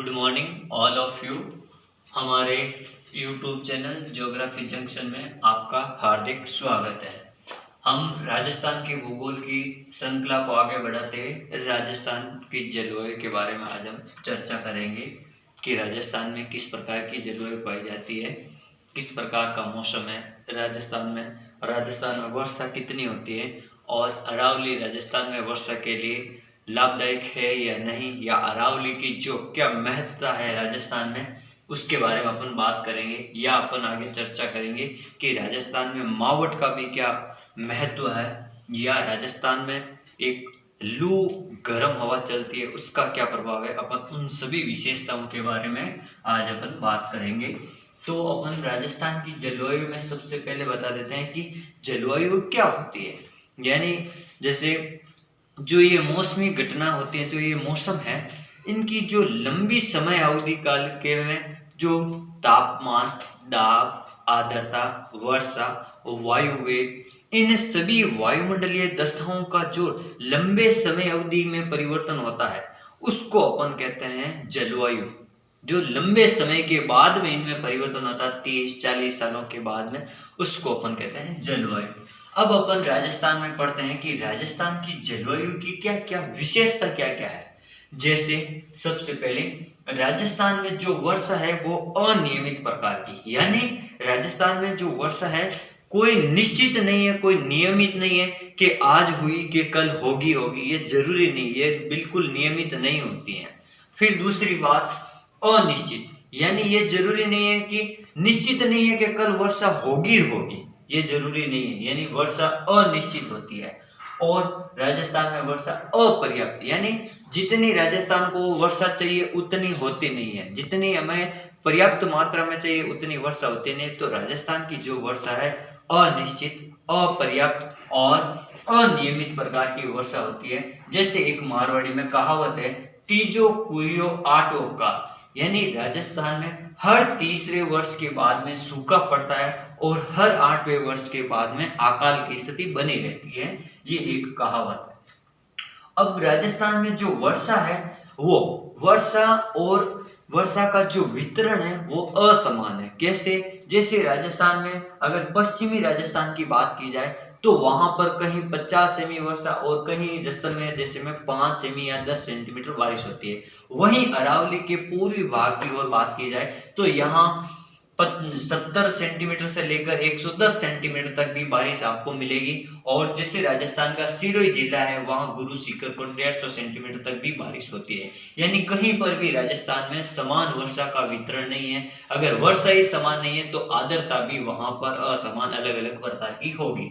Good morning all of you. हमारे YouTube channel geography junction में आपका हार्दिक स्वागत है। हम राजस्थान के भूगोल की श्रृंखला को आगे बढ़ाते हुए राजस्थान की जलवायु के बारे में आज हम चर्चा करेंगे कि राजस्थान में किस प्रकार की जलवायु पाई जाती है, किस प्रकार का मौसम है राजस्थान में वर्षा कितनी होती है और अरावली राजस्थान में वर्षा के लिए लाभदायक है या नहीं, या अरावली की जो क्या महत्ता है राजस्थान में, उसके बारे में अपन बात करेंगे। या अपन आगे चर्चा करेंगे कि राजस्थान में मावट का भी क्या महत्व है, या राजस्थान में एक लू गर्म हवा चलती है उसका क्या प्रभाव है। अपन उन सभी विशेषताओं के बारे में आज अपन बात करेंगे। तो अपन राजस्थान की जलवायु में सबसे पहले बता देते हैं कि जलवायु क्या होती है। यानी जैसे जो ये मौसमी घटना होती है, जो ये मौसम है, इनकी जो लंबी समय अवधि काल के में जो तापमान, दाब, आर्द्रता, वर्षा, वायु वेग, इन सभी वायुमंडलीय दशाओं का जो लंबे समय अवधि में परिवर्तन होता है उसको अपन कहते हैं जलवायु। जो लंबे समय के बाद में इनमें परिवर्तन होता है 30-40 सालों के बाद में, उसको अपन कहते हैं जलवायु। अब अपन राजस्थान में पढ़ते हैं कि राजस्थान की जलवायु की क्या क्या विशेषता क्या क्या है। जैसे सबसे पहले राजस्थान में जो वर्षा है वो अनियमित प्रकार की, यानी राजस्थान में जो वर्षा है कोई निश्चित नहीं है, कोई नियमित नहीं है कि आज हुई कि कल होगी, ये जरूरी नहीं, ये बिल्कुल नियमित नहीं होती है। फिर दूसरी बात अनिश्चित, यानी ये जरूरी नहीं है कि निश्चित नहीं है कि कल वर्षा होगी, ये जरूरी नहीं है, यानी वर्षा अनिश्चित होती है। और राजस्थान में वर्षा अपर्याप्त, यानी जितनी राजस्थान को वर्षा चाहिए उतनी होती नहीं है, जितनी हमें पर्याप्त मात्रा में चाहिए उतनी वर्षा होती नहीं। तो राजस्थान की जो वर्षा है अनिश्चित, अपर्याप्त और अनियमित प्रकार की वर्षा होती है। जैसे एक मारवाड़ी में कहावत है, तीजो कुरियो आठो का, यानी राजस्थान में हर तीसरे वर्ष के बाद में सूखा पड़ता है और हर 8वें वर्ष के बाद में अकाल की स्थिति बनी रहती है। ये एक कहावत है। अब राजस्थान में जो वर्षा है वो वर्षा का जो वितरण है वो असमान है। कैसे? जैसे राजस्थान में अगर पश्चिमी राजस्थान की बात की जाए तो वहां पर कहीं 50 सेमी वर्षा और कहीं जैसलमेर जैसे में 5 सेमी या 10 सेंटीमीटर बारिश होती है। वहीं अरावली के पूर्वी भाग की ओर बात की जाए तो यहाँ 70 सेंटीमीटर से लेकर 110 सेंटीमीटर तक भी बारिश आपको मिलेगी। और जैसे राजस्थान का सिरोही जिला है वहां गुरु सीकर पर 150 सेंटीमीटर तक भी बारिश होती है। यानी कहीं पर भी राजस्थान में समान वर्षा का वितरण नहीं है। अगर वर्षा ही समान नहीं है तो आर्द्रता भी वहां पर असमान अलग अलग प्रकार की होगी।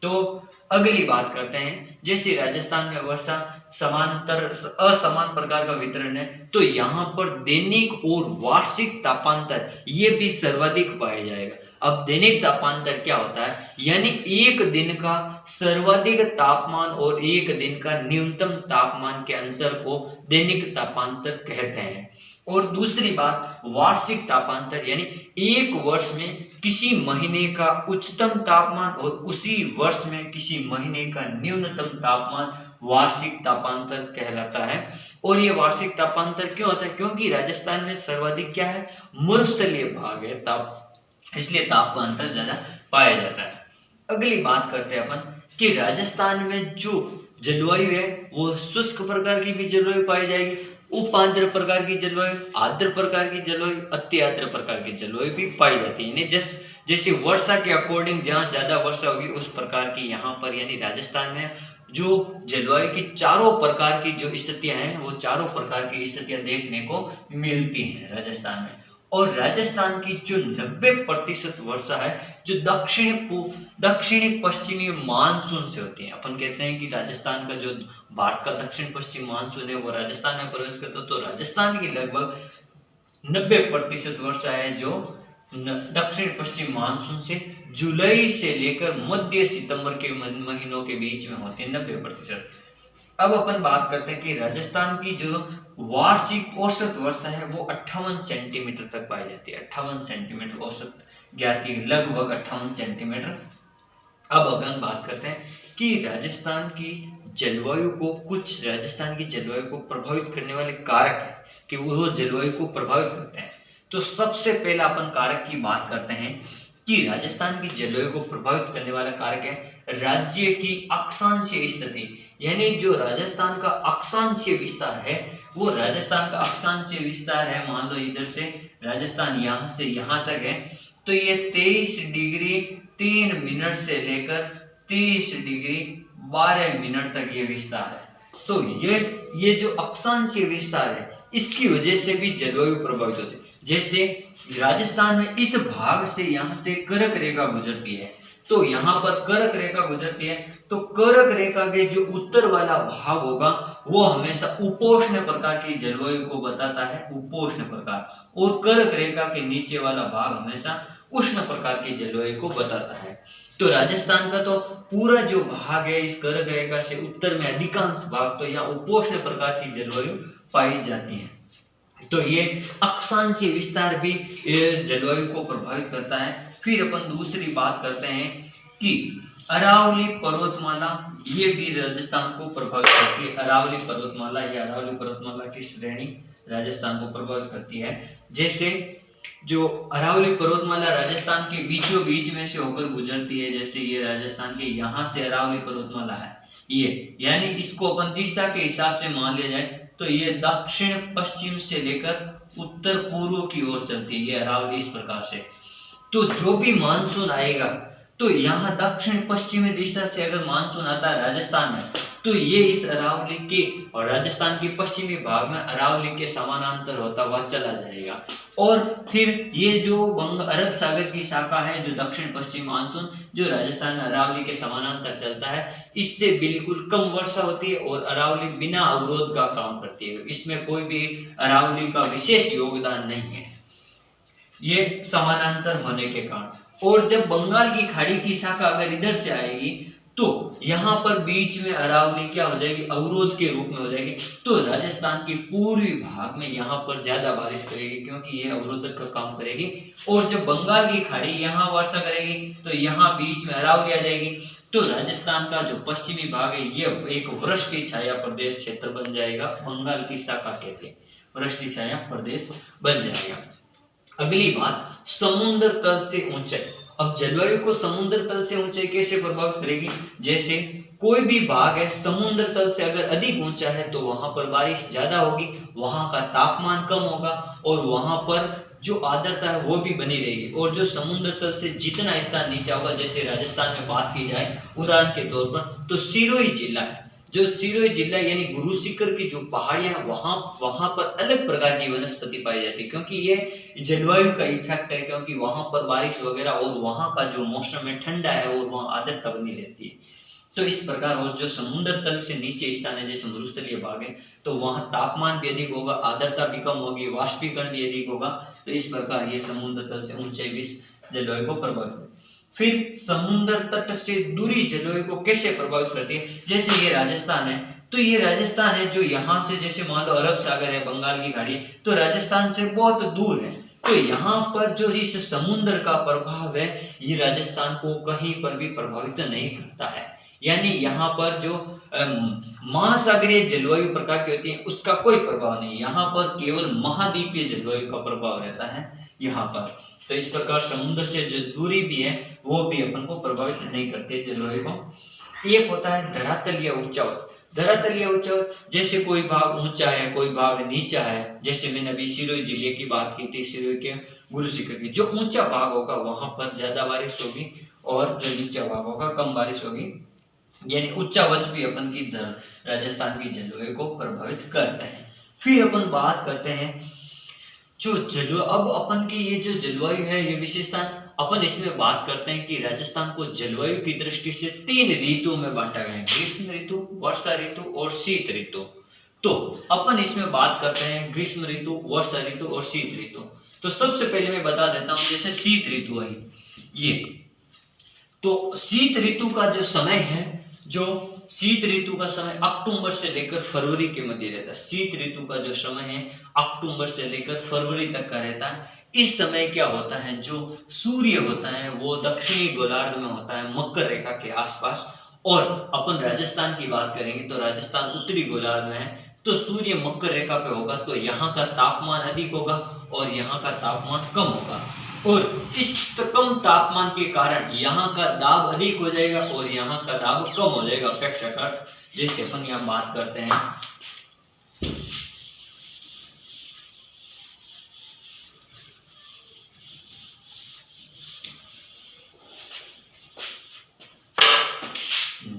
तो अगली बात करते हैं, जैसे राजस्थान में वर्षा असमान प्रकार का वितरण है तो यहाँ पर दैनिक और वार्षिक तापांतर ये भी सर्वाधिक पाया जाएगा। अब दैनिक तापांतर क्या होता है? यानी एक दिन का सर्वाधिक तापमान और एक दिन का न्यूनतम तापमान के अंतर को दैनिक तापांतर कहते हैं। और दूसरी बात वार्षिक तापांतर, यानी एक वर्ष में किसी महीने का उच्चतम तापमान और उसी वर्ष में किसी महीने का न्यूनतम तापमान वार्षिक तापांतर कहलाता है। और ये वार्षिक तापांतर क्यों होता है? क्योंकि राजस्थान में सर्वाधिक क्या है, मरुस्थलीय भाग है, इसलिए तापांतर ज्यादा पाया जाता है। अगली बात करते हैं अपन कि राजस्थान में जो जलवायु है वो शुष्क प्रकार की भी जलवायु पाई जाएगी, उपाद्र प्रकार की जलवायु, आर्द्र प्रकार की जलवायु, अति आर्द्र प्रकार की जलवायु भी पाई जाती है। जैसे वर्षा के अकॉर्डिंग जहाँ ज्यादा वर्षा होगी उस प्रकार की यहाँ पर, यानी राजस्थान में जो जलवायु की चारों प्रकार की जो स्थितियां हैं वो चारों प्रकार की स्थितियां देखने को मिलती हैं राजस्थान में। और राजस्थान की जो 90% वर्षा है जो दक्षिणी पश्चिमी मानसून से होती है। अपन कहते हैं कि राजस्थान का जो भारत का दक्षिण पश्चिम मानसून है वो राजस्थान में प्रवेश करता है। तो राजस्थान की लगभग 90% वर्षा है जो दक्षिण पश्चिम मानसून से जुलाई से लेकर मध्य सितंबर के महीनों के बीच में होती है 90%। अब अपन बात करते हैं कि राजस्थान की जो वार्षिक औसत वर्षा है वो 58 सेंटीमीटर तक पाई जाती है। 58 सेंटीमीटर औसत ज्ञात की, लगभग 58 सेंटीमीटर। अब अगर बात करते हैं कि राजस्थान की जलवायु को, कुछ राजस्थान की जलवायु को प्रभावित करने वाले कारक है कि वो जलवायु को प्रभावित करते हैं। तो सबसे पहला अपन कारक की बात करते हैं कि राजस्थान की जलवायु को प्रभावित करने वाला कारक है राज्य की अक्षांशीय स्थिति। यानी जो राजस्थान का अक्षांशीय विस्तार है, वो राजस्थान का अक्षांशीय विस्तार है, मान लो इधर से राजस्थान यहाँ से यहाँ तक है, तो ये 23 डिग्री 3 मिनट से लेकर 30 डिग्री 12 मिनट तक ये विस्तार है। तो ये जो अक्षांशीय विस्तार है, इसकी वजह से भी जलवायु प्रभावित होती है। जैसे राजस्थान में इस भाग से यहाँ से कर्क रेखा गुजरती है, तो यहाँ पर कर्क रेखा गुजरती है, तो कर्क रेखा के जो उत्तर वाला भाग होगा वो हमेशा उपोष्ण प्रकार की जलवायु को बताता है, उपोष्ण प्रकार, और कर्क रेखा के नीचे वाला भाग हमेशा उष्ण प्रकार की जलवायु को बताता है। तो राजस्थान का तो पूरा जो भाग है इस कर्क रेखा से उत्तर में अधिकांश भाग तो यहाँ उपोष्ण प्रकार की जलवायु पाई जाती है। तो ये अक्षांशीय विस्तार भी जलवायु को प्रभावित करता है। फिर अपन दूसरी बात करते हैं कि अरावली पर्वतमाला, ये भी राजस्थान को प्रभावित करती है। अरावली पर्वतमाला, या अरावली पर्वतमाला की श्रेणी राजस्थान को प्रभावित करती है। जैसे जो अरावली पर्वतमाला राजस्थान के बीचों बीच में से होकर गुजरती है, जैसे ये राजस्थान के यहाँ से अरावली पर्वतमाला है ये, यानी इसको अपन दिशा के हिसाब से मान लिया जाए तो ये दक्षिण पश्चिम से लेकर उत्तर पूर्व की ओर चलती है, ये अरावली इस प्रकार से। तो जो भी मानसून आएगा, तो यहाँ दक्षिण पश्चिमी दिशा से अगर मानसून आता है राजस्थान में, तो ये इस अरावली के और राजस्थान के पश्चिमी भाग में अरावली के समानांतर होता हुआ चला जाएगा। और फिर ये जो अरब सागर की शाखा है, जो दक्षिण पश्चिम मानसून जो राजस्थान में अरावली के समानांतर चलता है, इससे बिल्कुल कम वर्षा होती है और अरावली बिना अवरोध का काम करती है। इसमें कोई भी अरावली का विशेष योगदान नहीं है, ये समानांतर होने के कारण। और जब बंगाल की खाड़ी की शाखा अगर इधर से आएगी, तो यहाँ पर बीच में अरावली क्या हो जाएगी, अवरोध के रूप में हो जाएगी। तो राजस्थान के पूर्वी भाग में यहाँ पर ज्यादा बारिश करेगी, क्योंकि ये अवरोधक का काम करेगी। और जब बंगाल की खाड़ी यहाँ वर्षा करेगी, तो यहाँ बीच में अरावली आ जाएगी। तो राजस्थान का जो पश्चिमी भाग है, ये एक वृष्टि छाया प्रदेश क्षेत्र बन जाएगा। बंगाल की शाखा कहते हैं, वृष्टि छाया प्रदेश बन जाएगा। अगली बात, समुद्र तल से ऊंचाई। अब जलवायु को समुद्र तल से ऊंचाई कैसे प्रभावित करेगी? जैसे कोई भी भाग है समुद्र तल से अगर अधिक ऊंचा है, तो वहां पर बारिश ज्यादा होगी, वहां का तापमान कम होगा और वहां पर जो आर्द्रता है वो भी बनी रहेगी। और जो समुद्र तल से जितना स्थान नीचा होगा, जैसे राजस्थान में बात की जाए उदाहरण के तौर पर, तो सिरोही जिला है, जो सिरोही जिला यानी गुरु शिखर की जो पहाड़ियां हैं, वहां पर अलग प्रकार की वनस्पति पाई जाती है, क्योंकि ये जलवायु का इफेक्ट है, क्योंकि वहां पर बारिश वगैरह और वहां का जो मौसम है ठंडा है और वहां आर्द्रता बनी रहती है। तो इस प्रकार, और जो समुद्र तल से नीचे स्थान है जैसे मरुस्थलीय भाग है, तो वहां तापमान भी अधिक होगा, आर्द्रता भी कम होगी, वाष्पीकरण भी अधिक होगा। तो इस प्रकार ये समुद्र तल से ऊंचाई भी जलवायु को प्रभावित। फिर समुद्र तट से दूरी जलवायु को कैसे प्रभावित करती है? जैसे ये राजस्थान है, तो ये राजस्थान है जो यहाँ से, जैसे मान लो अरब सागर है, बंगाल की खाड़ी, तो राजस्थान से बहुत दूर है। तो यहाँ पर जो इस समुद्र का प्रभाव है, ये राजस्थान को कहीं पर भी प्रभावित नहीं करता है। यानी यहाँ पर जो महासागरीय जलवायु प्रकार की होती है, उसका कोई प्रभाव नहीं। यहाँ पर केवल महाद्वीपीय जलवायु का प्रभाव रहता है यहाँ पर। तो इस प्रकार समुद्र से जो दूरी भी है, वो भी अपन को प्रभावित नहीं करते जलवायु को। एक होता है धरातलीय उच्चावच। धरातलीय उच्चावच, जैसे कोई भाग ऊंचा है, कोई भाग नीचा है। जैसे मैंने अभी सिरोही जिले की बात की थी, सिरोही के गुरु शिखर की, जो ऊंचा भाग होगा वहां पर ज्यादा बारिश होगी और जो नीचा भाग होगा कम बारिश होगी। यानी उच्चावच भी अपन की राजस्थान की जलवायु को प्रभावित करते हैं। फिर अपन बात करते हैं जो जलवायु, अब अपन की ये जो जलवायु है, ये विशेषता अपन इसमें बात करते हैं कि राजस्थान को जलवायु की दृष्टि से 3 ऋतुओं में बांटा गया है, ग्रीष्म ऋतु, वर्षा ऋतु और शीत ऋतु। तो अपन इसमें बात करते हैं ग्रीष्म ऋतु, वर्षा ऋतु और शीत ऋतु। तो सबसे पहले मैं बता देता हूं, जैसे शीत ऋतु है ये, तो शीत ऋतु का जो समय है, जो शीत ऋतु का समय अक्टूबर से लेकर फरवरी के मध्य रहता है। शीत ऋतु का जो समय है अक्टूबर से लेकर फरवरी तक का रहता है। इस समय क्या होता है, जो सूर्य होता है वो दक्षिणी गोलार्ध में होता है, मकर रेखा के आसपास, और अपन राजस्थान की बात करेंगे तो राजस्थान उत्तरी गोलार्ध में है, तो सूर्य मकर रेखा पे होगा तो यहाँ का तापमान अधिक होगा और यहाँ का तापमान कम होगा, और इस कम तापमान के कारण यहाँ का दाब अधिक हो जाएगा और यहाँ का दाब कम हो जाएगा अपेक्षाकृत। जैसे अपन यहाँ बात करते हैं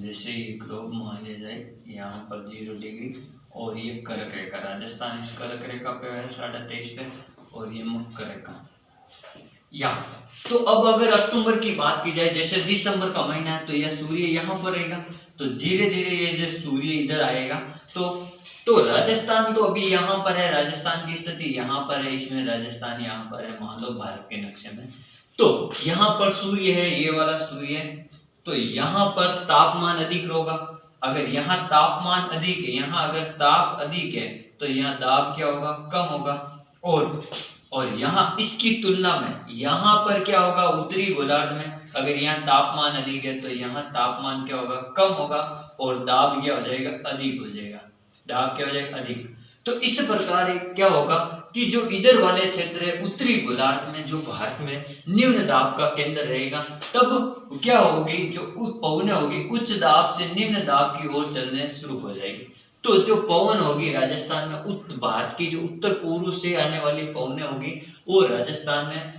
जैसे ये ग्लोब मान लिया जाए यहाँ पर 0 डिग्री और ये कर्क रेखा, राजस्थान इस कर्क रेखा पे है 23.5 पे और ये मकर रेखा या। तो अब अगर अक्टूबर की बात की जाए, जैसे दिसंबर का महीना है तो यह सूर्य यहाँ पर रहेगा, तो धीरे धीरे ये जो सूर्य इधर आएगा तो राजस्थान तो अभी यहाँ पर है, राजस्थान की स्थिति यहाँ पर है, इसमें राजस्थान यहाँ पर है मान लो भारत के नक्शे में, तो यहाँ पर सूर्य है, ये वाला सूर्य है, तो यहाँ पर तापमान अधिक होगा। अगर यहाँ तापमान अधिक है, यहाँ अगर ताप अधिक है तो यहाँ दाब क्या होगा, कम होगा, और यहाँ इसकी तुलना में यहाँ पर क्या होगा, उत्तरी गोलार्ध में अगर यहाँ तापमान अधिक है तो यहाँ तापमान क्या होगा, कम होगा, और दाब क्या हो जाएगा, अधिक हो जाएगा, दाब क्या हो जाएगा, अधिक। तो इस प्रकार क्या होगा कि जो इधर वाले क्षेत्र है उत्तरी गोलार्ध में, जो भारत में निम्न दाब का केंद्र रहेगा, तब क्या होगी, जो पवनें होगी उच्च दाब से निम्न दाब की ओर चलने शुरू हो जाएगी। तो जो पवन होगी राजस्थान में, भारत की जो उत्तर पूर्व से आने वाली पवनें होगी वो राजस्थान में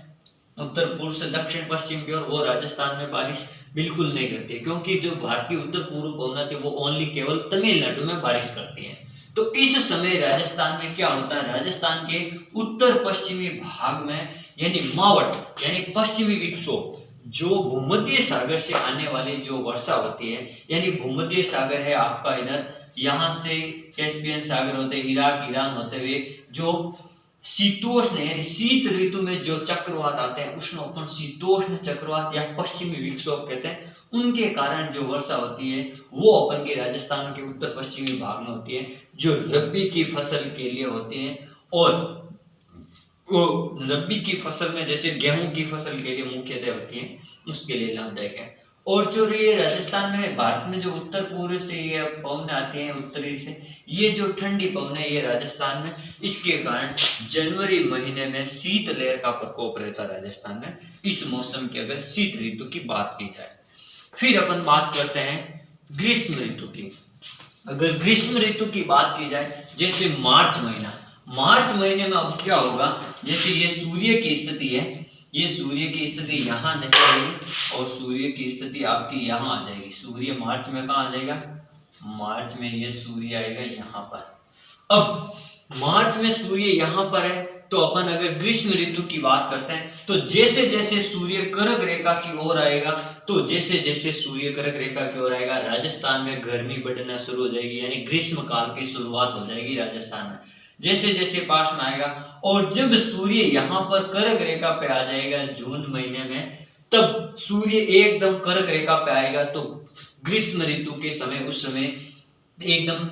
उत्तर पूर्व से दक्षिण पश्चिम की ओर, वो राजस्थान में बारिश बिल्कुल नहीं करती, क्योंकि जो भारत की उत्तर पूर्व पवनें थी वो ओनली केवल तमिलनाडु में बारिश करती है। तो इस समय राजस्थान में क्या होता है, राजस्थान के उत्तर पश्चिमी भाग में यानी मावट यानी पश्चिमी विक्षोभ, जो भूमध्य सागर से आने वाली जो वर्षा होती है, यानी भूमध्य सागर है आपका इधर, यहाँ से कैस्पियन सागर होते इराक ईरान होते हुए जो शीतोष्ण यानी शीत ऋतु में जो चक्रवात आते हैं, उष्ण शीतोष्ण चक्रवात या पश्चिमी विक्षोभ कहते हैं, उनके कारण जो वर्षा होती है वो अपन के राजस्थान के उत्तर पश्चिमी भाग में होती है, जो रबी की फसल के लिए होती है, और वो रबी की फसल में जैसे गेहूं की फसल के लिए मुख्यतः होती है, उसके लिए लाभदायक है। और जो ये राजस्थान में भारत में जो उत्तर पूर्व से ये पवन आते हैं उत्तरी से, ये जो ठंडी पवन है ये राजस्थान में, इसके कारण जनवरी महीने में शीत लहर का प्रकोप रहता है राजस्थान में, इस मौसम की अगर शीत ऋतु की बात की जाए। फिर अपन बात करते हैं ग्रीष्म ऋतु की। अगर ग्रीष्म ऋतु की बात की जाए, जैसे मार्च महीने में अब क्या होगा, जैसे ये सूर्य की स्थिति है, ये सूर्य की स्थिति यहाँ नहीं आएगी और सूर्य की स्थिति आपकी यहाँ आ जाएगी। सूर्य मार्च में कहाँ आ जाएगा, मार्च में ये सूर्य आएगा यहाँ पर। अब मार्च में सूर्य यहाँ पर है, तो अपन अगर ग्रीष्म ऋतु की बात करते हैं तो जैसे जैसे सूर्य कर्क रेखा की ओर आएगा, तो जैसे जैसे सूर्य कर्क रेखा की ओर आएगा राजस्थान में गर्मी बढ़ना शुरू हो जाएगी, यानी ग्रीष्म काल की शुरुआत हो जाएगी राजस्थान में, जैसे जैसे पास में आएगा। और जब सूर्य यहाँ पर कर्क रेखा पे आ जाएगा जून महीने में, तब सूर्य एकदम कर्क रेखा पे आएगा, तो ग्रीष्म ऋतु के समय उस समय एकदम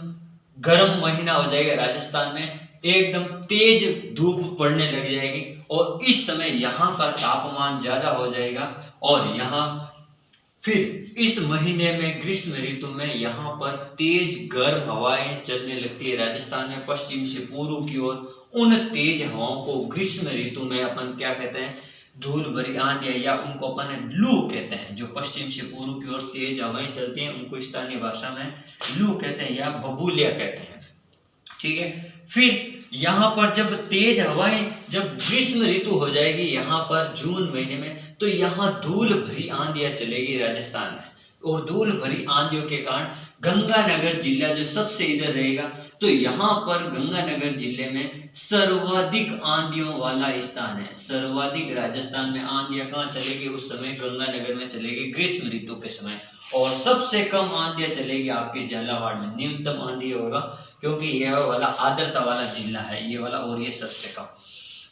गर्म महीना हो जाएगा राजस्थान में, एकदम तेज धूप पड़ने लग जाएगी, और इस समय यहाँ का तापमान ज्यादा हो जाएगा, और यहाँ फिर इस महीने में ग्रीष्म ऋतु में यहाँ पर तेज गर्म हवाएं चलने लगती है राजस्थान में पश्चिम से पूर्व की ओर। उन तेज हवाओं को ग्रीष्म ऋतु में अपन क्या कहते हैं, धूल भरी आंधी, या उनको अपन लू कहते हैं। जो पश्चिम से पूर्व की ओर तेज हवाएं चलती हैं उनको स्थानीय भाषा में लू कहते हैं या बबूलिया कहते हैं, ठीक है। फिर यहाँ पर जब तेज हवाएं, जब ग्रीष्म ऋतु हो जाएगी यहाँ पर जून महीने में, तो यहाँ धूल भरी आंधियां चलेगी राजस्थान में, और धूल भरी आंधियों के कारण गंगानगर जिला जो सबसे इधर रहेगा, तो यहाँ पर गंगानगर जिले में सर्वाधिक आंधियों वाला स्थान है। सर्वाधिक राजस्थान में आंधियां कहाँ चलेगी, उस समय गंगानगर में चलेगी ग्रीष्म ऋतु के समय, और सबसे कम आंधियां चलेगी आपके झालावाड़ में, न्यूनतम आंधी होगा, क्योंकि यह वाला आर्द्रता वाला जिला है ये वाला, और ये सबसे कम।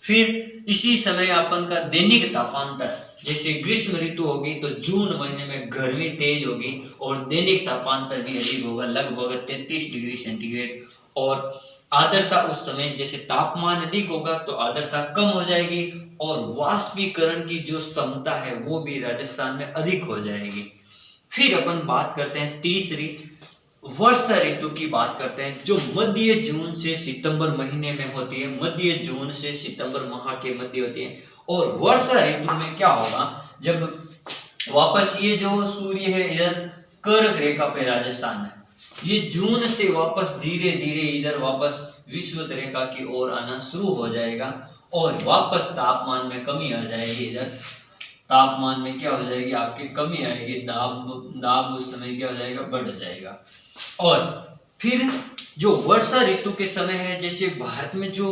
फिर इसी समय अपन का दैनिक तापांतर, जैसे ग्रीष्म ऋतु होगी तो जून महीने में गर्मी तेज होगी और दैनिक तापांतर भी अधिक होगा, लगभग 33 डिग्री सेंटीग्रेड, और आर्द्रता उस समय जैसे तापमान अधिक होगा तो आर्द्रता कम हो जाएगी, और वाष्पीकरण की जो क्षमता है वो भी राजस्थान में अधिक हो जाएगी। फिर अपन बात करते हैं तीसरी वर्षा ऋतु की बात करते हैं, जो मध्य जून से सितंबर महीने में होती है। मध्य जून से सितंबर माह के मध्य होती है। और वर्षा ऋतु में क्या होगा, जब वापस ये जो सूर्य है इधर कर्क रेखा पे राजस्थान में, ये जून से वापस धीरे धीरे इधर वापस विषुवत रेखा की ओर आना शुरू हो जाएगा और वापस तापमान में कमी आ जाएगी। इधर तापमान में क्या हो जाएगी, आपकी कमी आएगी, दाब उस समय क्या हो जाएगा, बढ़ जाएगा। और फिर जो वर्षा ऋतु के समय है, जैसे भारत में जो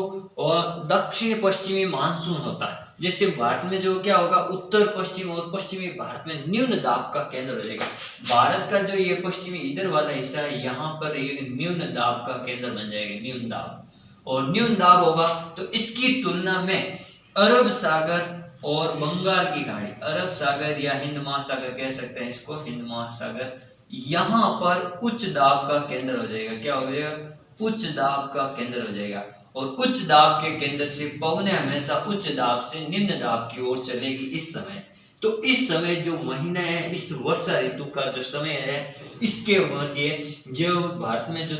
दक्षिण पश्चिमी मानसून होता है, जैसे भारत में जो क्या होगा, उत्तर पश्चिम और पश्चिमी भारत में न्यून दाब का केंद्र हो जाएगा। भारत का जो ये पश्चिमी इधर वाला हिस्सा है, यहाँ पर एक न्यून दाब का केंद्र बन जाएगा, न्यून दाब। और न्यून दाब होगा तो इसकी तुलना में अरब सागर और बंगाल की खाड़ी, अरब सागर या हिंद महासागर कह सकते हैं इसको, हिंद महासागर, यहाँ पर उच्च दाब का केंद्र हो जाएगा। क्या हो जाएगा, उच्च दाब का केंद्र हो जाएगा। और उच्च दाब के केंद्र से पवनें हमेशा उच्च दाब से निम्न दाब की ओर चलेगी इस समय। तो इस समय जो महीना है, इस वर्षा ऋतु का जो समय है, इसके मध्य जो भारत में जो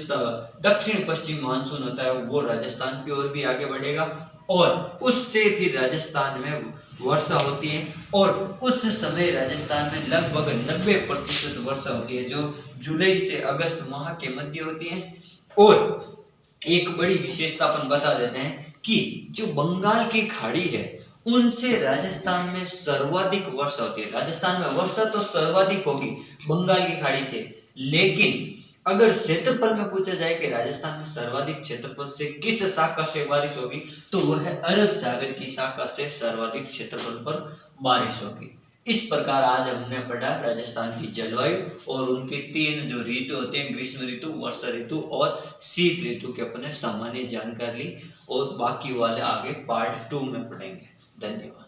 दक्षिण पश्चिम मानसून होता है वो राजस्थान की ओर भी आगे बढ़ेगा और उससे फिर राजस्थान में वर्षा होती है। और उस समय राजस्थान में लगभग 90% वर्षा होती है, जो जुलाई से अगस्त माह के मध्य होती है। और एक बड़ी विशेषता अपन बता देते हैं कि जो बंगाल की खाड़ी है उनसे राजस्थान में सर्वाधिक वर्षा होती है। राजस्थान में वर्षा तो सर्वाधिक होगी बंगाल की खाड़ी से, लेकिन अगर क्षेत्रफल में पूछा जाए कि राजस्थान में सर्वाधिक क्षेत्रफल से किस शाखा से बारिश होगी, तो वह है अरब सागर की शाखा से सर्वाधिक क्षेत्रफल पर बारिश होगी। इस प्रकार आज हमने पढ़ा राजस्थान की जलवायु और उनके 3 जो ऋतु होते हैं, ग्रीष्म ऋतु, वर्षा ऋतु और शीत ऋतु के अपने सामान्य जानकारी ली, और बाकी वाले आगे पार्ट 2 में पढ़ेंगे। धन्यवाद।